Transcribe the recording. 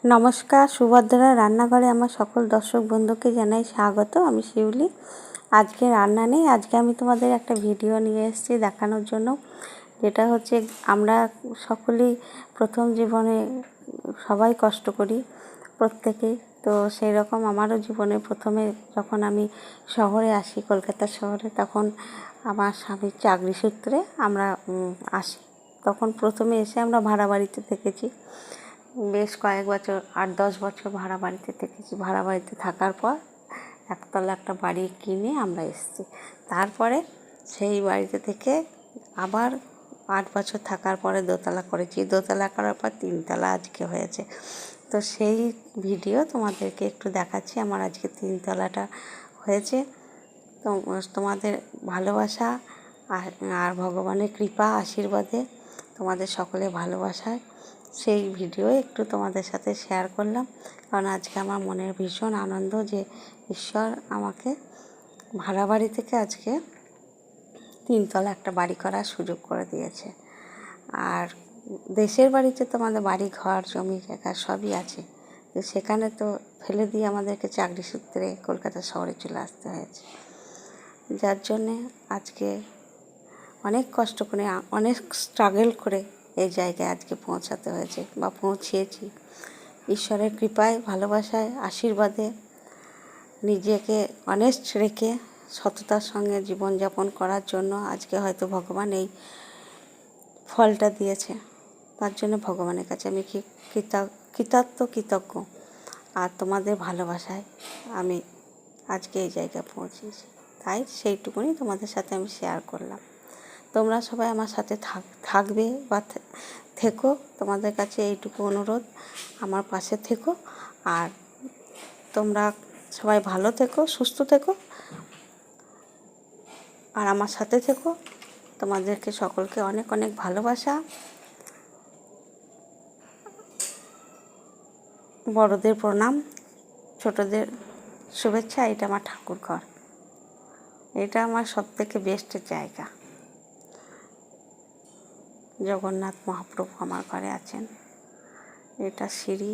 নমস্কার, সুভদ্রা রান্নাঘরে আমার সকল দর্শক বন্ধুকে জানাই স্বাগত। আমি শিউলি। আজকে রান্না নেই, আজকে আমি তোমাদের একটা ভিডিও নিয়ে এসেছি দেখানোর জন্য, যেটা হচ্ছে আমরা সকলেই প্রথম জীবনে সবাই কষ্ট করি প্রত্যেকেই। তো সেই রকম আমারও জীবনে প্রথমে যখন আমি শহরে আসি, কলকাতা শহরে, তখন আমার স্বামীর চাকরি সূত্রে আমরা আসি। তখন প্রথমে এসে আমরা ভাড়া বাড়িতে থেকেছি, বেশ কয়েক বছর, 8-10 বছর ভাড়া বাড়িতে থেকেছি। ভাড়া বাড়িতে থাকার পর একতলা একটা বাড়ি কিনে আমরা এসেছি। তারপরে সেই বাড়িতে থেকে আবার 8 বছর থাকার পরে দোতলা করেছি। দোতলা করার পর 3তলা আজকে হয়েছে। তো সেই ভিডিও তোমাদেরকে একটু দেখাচ্ছি। আমার আজকে 3তলাটা হয়েছে। তো তোমাদের ভালোবাসা আর ভগবানের কৃপা আশীর্বাদে, তোমাদের সকলের ভালোবাসায় সেই ভিডিও একটু তোমাদের সাথে শেয়ার করলাম। কারণ আজকে আমার মনের ভীষণ আনন্দ যে ঈশ্বর আমাকে ভাড়া বাড়ি থেকে আজকে 3তলা একটা বাড়ি করার সুযোগ করে দিয়েছে। আর দেশের বাড়িতে তো আমাদের বাড়ি, ঘর, জমি জায়গা সবই আছে, তো সেখানে তো ফেলে দিয়ে আমাদেরকে চাকরি সূত্রে কলকাতা শহরে চলে আসতে হয়েছে। যার জন্যে আজকে অনেক কষ্ট করে, অনেক স্ট্রাগল করে এই জায়গায় আজকে পৌঁছাতে হয়েছে বা পৌঁছিয়েছি। ঈশ্বরের কৃপায়, ভালোবাসায়, আশীর্বাদে নিজেকে অনেস্ট রেখে সততার সঙ্গে জীবনযাপন করার জন্য আজকে হয়তো ভগবান এই ফলটা দিয়েছে। তার জন্য ভগবানের কাছে আমি কৃতজ্ঞ। আর তোমাদের ভালোবাসায় আমি আজকে এই জায়গায় পৌঁছেছি, তাই সেইটুকুনি তোমাদের সাথে আমি শেয়ার করলাম। তোমরা সবাই আমার সাথে থাকবে বা থেকো, তোমাদের কাছে এইটুকু অনুরোধ, আমার পাশে থেকো। আর তোমরা সবাই ভালো থেকো, সুস্থ থেকো, আর আমার সাথে থেকো। তোমাদেরকে সকলকে অনেক অনেক ভালোবাসা। বড়দের প্রণাম, ছোটদের শুভেচ্ছা। এটা আমার ঠাকুর ঘর, এটা আমার সবথেকে বেস্ট জায়গা। জগন্নাথ মহাপ্রভু আমার ঘরে আছেন। এটা সিঁড়ি,